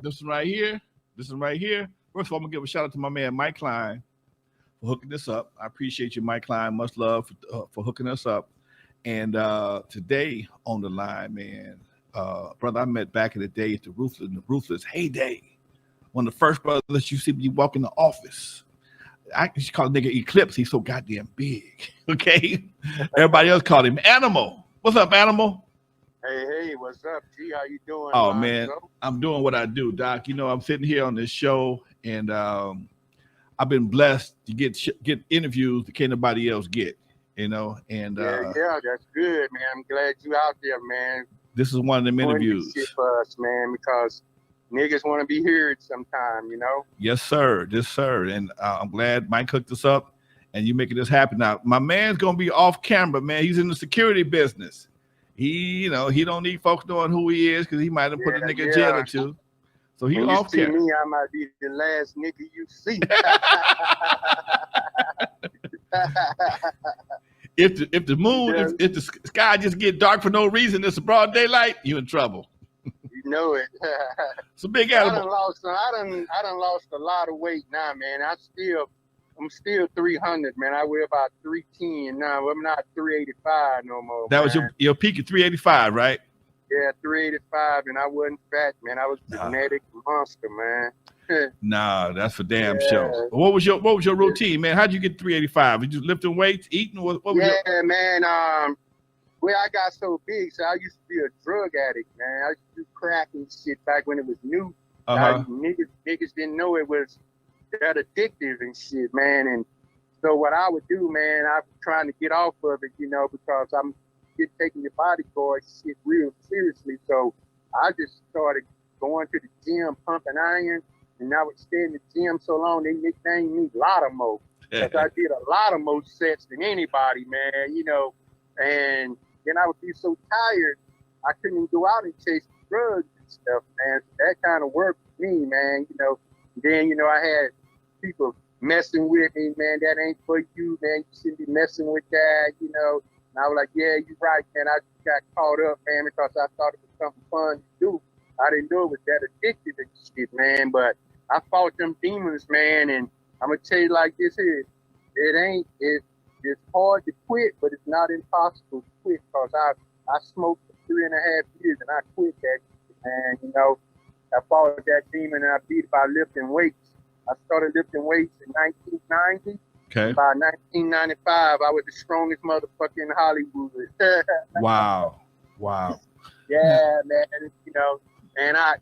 This one right here. This one right here. First of all, I'm gonna give a shout out to my man Mike Klein for hooking this up. I appreciate you, Mike Klein. Much love for hooking us up. And today on the line, man, brother, I met back in the day at the Ruthless heyday. One of the first brothers you see when you walk in the office. I used to call the nigga Eclipse. He's so goddamn big. Okay. Everybody else called him Animal. What's up, Animal? Hey, what's up, G? How you doing? Oh man, I'm doing what I do, Doc. You know, I'm sitting here on this show, and I've been blessed to get interviews that can't nobody else get. You know, and yeah, that's good, man. I'm glad you out there, man. This is one of them interviews for us, man, because niggas want to be heard sometime, you know. Yes, sir. Yes, sir. And I'm glad Mike hooked us up, and you making this happen. Now, my man's gonna be off camera, man. He's in the security business. He don't need folks knowing who he is because he might have put a nigga in jail or two. So he off camera. Me, I might be the last nigga you see. If the moon, if the sky just get dark for no reason, it's a broad daylight, you in trouble. You know it. It's a big animal. I done lost a lot of weight now, man. I'm still 300, man. I weigh about 310 now. I'm not 385 no more. That was your peak at 385, right? Yeah, 385, and I wasn't fat, man. I was a genetic monster, man. Nah, that's for damn sure. What was your routine, man? How'd you get 385? Were you lifting weights, eating? What was man. Well, I got so big, so I used to be a drug addict, man. I used to do crack and shit back when it was new. Niggas didn't know it was that addictive and shit, man. And so what I would do, man, I was trying to get off of it, you know, because I'm taking the bodyguard shit real seriously. So I just started going to the gym, pumping iron, and I would stay in the gym so long they nicknamed me Lotimo. Because I did a lot of more sets than anybody, man, you know. And then I would be so tired, I couldn't even go out and chase drugs and stuff, man. So that kind of worked for me, man, you know. Then, you know, I had people messing with me, man, that ain't for you, man. You shouldn't be messing with that, you know. And I was like, yeah, you're right, man. I just got caught up, man, because I thought it was something fun to do. I didn't know it was that addictive and shit, man. But I fought them demons, man. And I'm going to tell you like this here. It's hard to quit, but it's not impossible to quit because I smoked for 3.5 years and I quit that shit, man, you know. I fought that demon and I beat it by lifting weights. I started lifting weights in 1990. Okay. By 1995, I was the strongest motherfucker in Hollywood. Wow. Yeah, man. You know, and I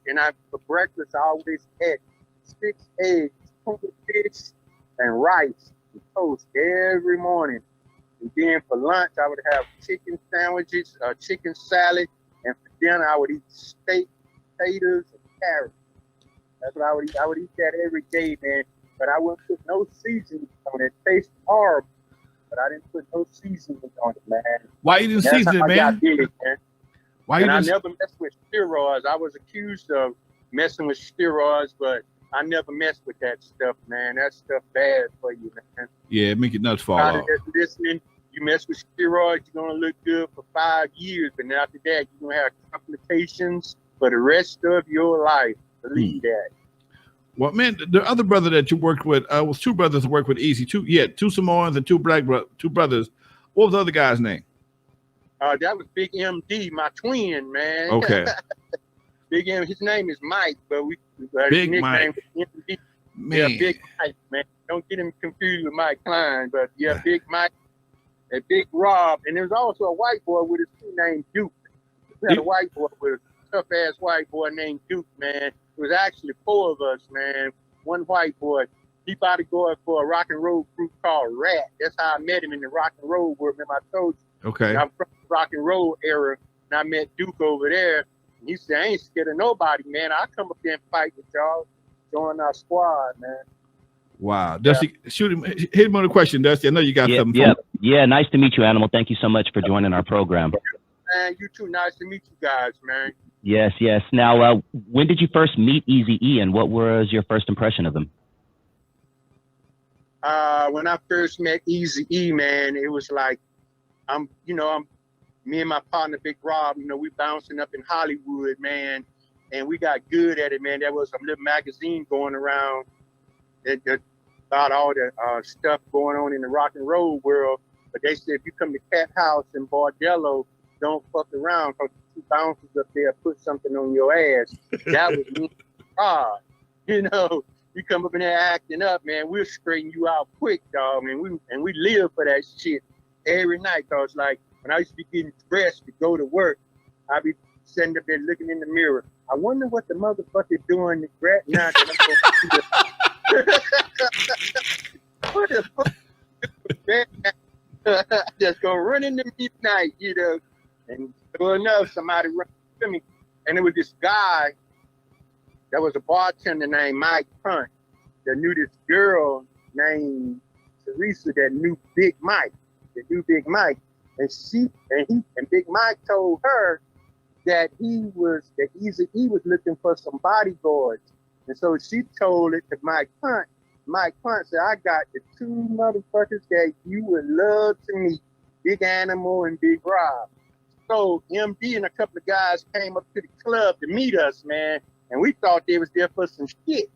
for breakfast I always had 6 eggs, tuna fish, and rice and toast every morning. And then for lunch I would have chicken sandwiches, chicken salad, and for dinner I would eat steak, potatoes, and carrots. That's what I would eat. I would eat that every day, man. But I wouldn't put no seasoning on it. It tastes horrible, but I didn't put no seasoning on it, man. Why you didn't season it, man? Why you I never messed with steroids. I was accused of messing with steroids, but I never messed with that stuff, man. That stuff bad for you, man. Yeah, it make your nuts fall off. Listening, you mess with steroids, you're gonna look good for 5 years, but then after that, you're gonna have complications for the rest of your life. Believe that. Well, man, the other brother that you worked with was 2 brothers that worked with Eazy. 2 Samoans and 2 2 brothers. What was the other guy's name? That was Big MD, my twin, man. Okay. Big M, his name is Mike, but Big his Mike. MD. Man. Yeah, Big Mike, man. Don't get him confused with Mike Klein, but yeah, Big Mike and Big Rob. And there was also a white boy with his two named Duke. We had a white boy with a tough ass white boy named Duke, man. It was actually 4 of us, man. One white boy. He bodyguarded for a rock and roll group called Rat. That's how I met him in the rock and roll world. Remember I told you. Okay. I'm from the rock and roll era, and I met Duke over there. And he said, I ain't scared of nobody, man. I'll come up there and fight with y'all. Join our squad, man. Wow. Dusty, shoot him. Hit him on a question, Dusty. I know you got something. Yeah. Nice to meet you, Animal. Thank you so much for joining our program. Man, you too. Nice to meet you guys, man. Yes. Now, when did you first meet Eazy-E, and what was your first impression of him? When I first met Eazy-E, man, it was like, me and my partner, Big Rob, we bouncing up in Hollywood, man. and we got good at it, man. There was some little magazine going around that about all the stuff going on in the rock and roll world. But they said if you come to Cat House in Bordello, don't fuck around because the 2 bouncers up there put something on your ass. That was me. You know, you come up in there acting up, man, we'll straighten you out quick, dog. And we live for that shit every night. Cause like when I used to be getting dressed to go to work, I'd be sitting up there looking in the mirror. I wonder what the motherfucker doing right now that I'm going to what the fuck? Just go run in the midnight, you know. And sure enough, somebody ran to me. And it was this guy that was a bartender named Mike Hunt that knew this girl named Teresa that knew Big Mike. And Big Mike told her that Eazy-E was looking for some bodyguards. And so she told it to Mike Hunt. Mike Hunt said, I got the 2 motherfuckers that you would love to meet, Big Animal and Big Rob. So MD and a couple of guys came up to the club to meet us, man. And we thought they was there for some shit.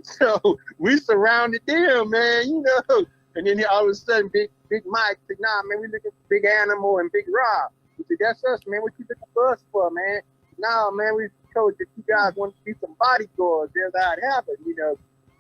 So we surrounded them, man, you know. And then all of a sudden, Big Mike said, nah, man, we looking for Big Animal and Big Rob. He said, that's us, man. What you looking for us for, man? Nah, man, we told that you guys want to be some bodyguards. That's how it happened, you know.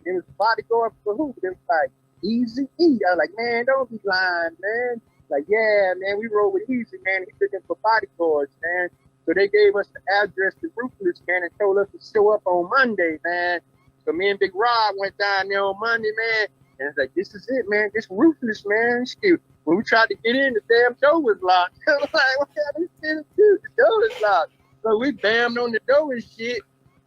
It was bodyguard for who? It was like Eazy-E. I was like, man, don't be lying, man. Like, yeah, man, we roll with Eazy, man. He's looking for bodyguards, man. So they gave us the address to Ruthless, man, and told us to show up on Monday, man. So me and Big Rob went down there on Monday, man. And it's like, this is it, man. This Ruthless, man. Shoot. When we tried to get in, the damn door was locked. I was like, what kind of shit is this? The door is locked. So we bammed on the door and shit.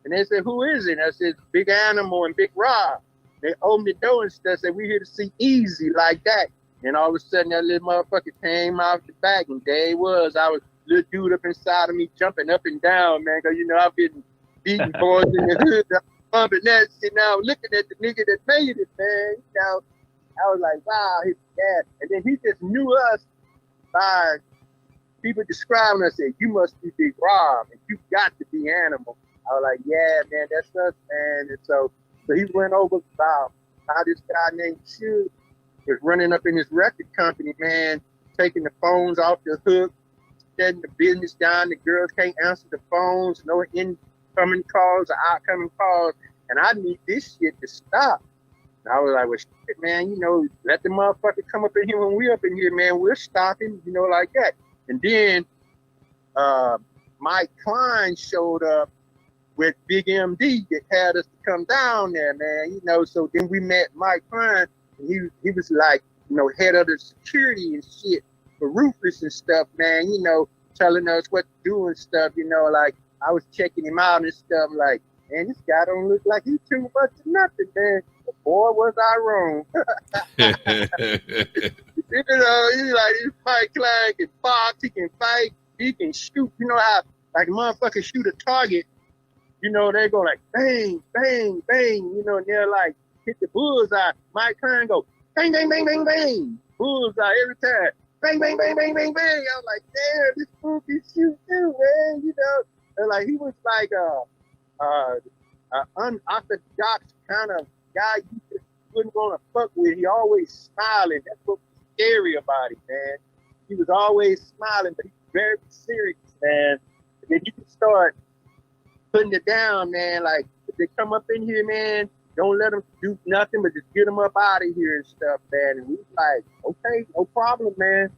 And they said, who is it? And I said, Big Animal and Big Rob. They opened the door and stuff, said, we here to see Eazy like that. And all of a sudden, that little motherfucker came out the back, and there he was. I was little dude up inside of me, jumping up and down, man, because, you know, I've been beating boys in the hood, bumping that shit. Now, looking at the nigga that made it, man, you know, I was like, wow, he's bad. And then he just knew us by people describing us, said, you must be Big Rob, and you got to be Animal. I was like, yeah, man, that's us, man. And so he went over about how this guy named Suge was running up in his record company, man, taking the phones off the hook, shutting the business down. The girls can't answer the phones, no incoming calls or outcoming calls. And I need this shit to stop. And I was like, well, shit, man, you know, let the motherfucker come up in here when we up in here, man. We're stopping, you know, like that. And then Mike Klein showed up with Big MD that had us to come down there, man, you know. So then we met Mike Klein. He was like, you know, head of the security and shit for Ruthless and stuff, man, you know, telling us what to do and stuff, you know, like I was checking him out and stuff, like, man, this guy don't look like he's too much of nothing, man. But boy, was I wrong. You know, he's like, this Mike Klein can box, he can fight, he can shoot, you know how, like a motherfucker shoot a target, you know, they go like, bang, bang, bang, you know, and they're like, hit the bullseye. Mike Klein go, bang, bang, bang, bang, bang. Bullseye every time. Bang, bang, bang, bang, bang, bang. I was like, damn, this fool can shoot too, man. You know, and like he was like a unorthodox kind of guy you just wouldn't want to fuck with. He always smiling. That's what was scary about him, man. He was always smiling, but he was very serious, man. And then you can start putting it down, man. Like if they come up in here, man, don't let them do nothing, but just get them up out of here and stuff, man. And we was like, okay, no problem, man.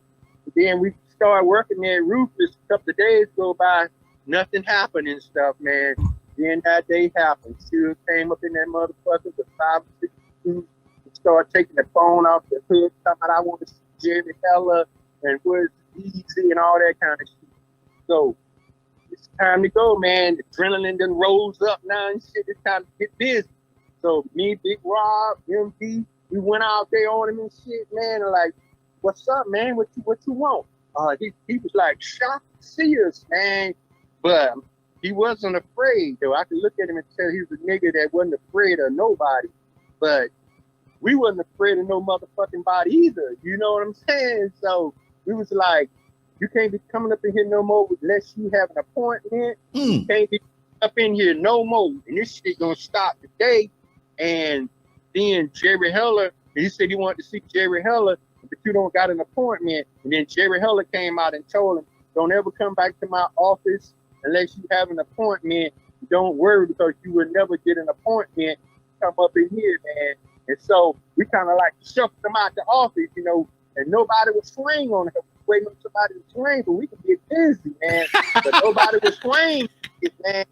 And then we started working there at Ruthless. A couple of days go by, nothing happened and stuff, man. Then that day happened. Suge came up in that motherfucker with 5 or 6 dudes and started taking the phone off the hook, talking about I want to see Jerry Heller and where's Eazy and all that kind of shit. So it's time to go, man. The adrenaline done rolls up now and shit. It's time to get busy. So me, Big Rob, MD, we went out there on him and shit, man, and like, what's up, man? What you want? He was like shocked to see us, man. But he wasn't afraid, though. I could look at him and tell he was a nigga that wasn't afraid of nobody. But we wasn't afraid of no motherfucking body either. You know what I'm saying? So we was like, you can't be coming up in here no more unless you have an appointment. You can't be up in here no more. And this shit gonna stop today. And then Jerry Heller, he said he wanted to see Jerry Heller, but you don't got an appointment. And then Jerry Heller came out and told him, don't ever come back to my office unless you have an appointment. Don't worry, because you will never get an appointment. Come up in here, man. And so we kind of like shuffled them out the office, you know, and nobody would swing on him. Waiting on somebody to swing, but we could get busy, man. But nobody would swing, man.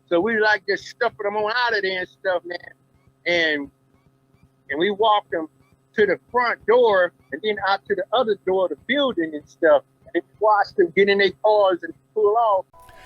So we like just stuffing them on out of there and stuff, man. And we walked them to the front door and then out to the other door of the building and stuff. And we watched them get in their cars and pull off.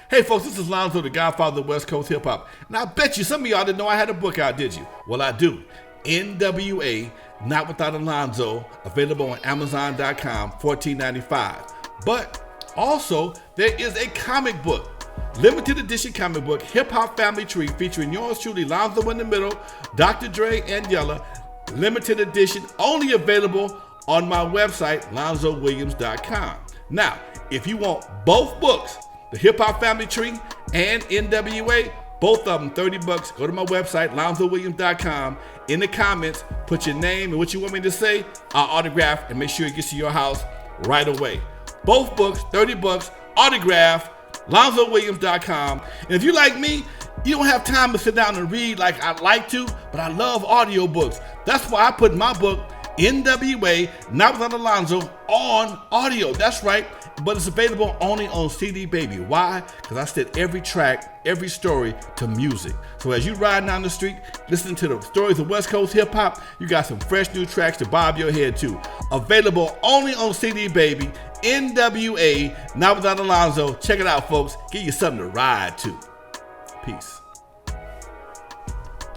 Hey folks, this is Lonzo, the Godfather of West Coast Hip Hop. And I bet you some of y'all didn't know I had a book out, did you? Well, I do. NWA, Not Without Alonzo, available on Amazon.com, $14.95. But also, there is a comic book, limited edition comic book, Hip Hop Family Tree, featuring yours truly, Lonzo in the middle, Dr. Dre, and Yella. Limited edition, only available on my website, LonzoWilliams.com. Now, if you want both books, the Hip Hop Family Tree and NWA, both of them $30. Go to my website, LonzoWilliams.com. In the comments, put your name and what you want me to say. I'll autograph and make sure it gets to your house right away. Both books, $30, autograph, LonzoWilliams.com. And if you like me, you don't have time to sit down and read like I'd like to, but I love audiobooks. That's why I put my book, NWA, Not Without Alonzo, on audio. That's right. But it's available only on CD Baby. Why? Because I set every track, every story to music. So as you ride down the street, listening to the stories of West Coast hip hop, you got some fresh new tracks to bob your head to. Available only on CD Baby, NWA, Not Without Alonzo. Check it out, folks. Give you something to ride to. Peace.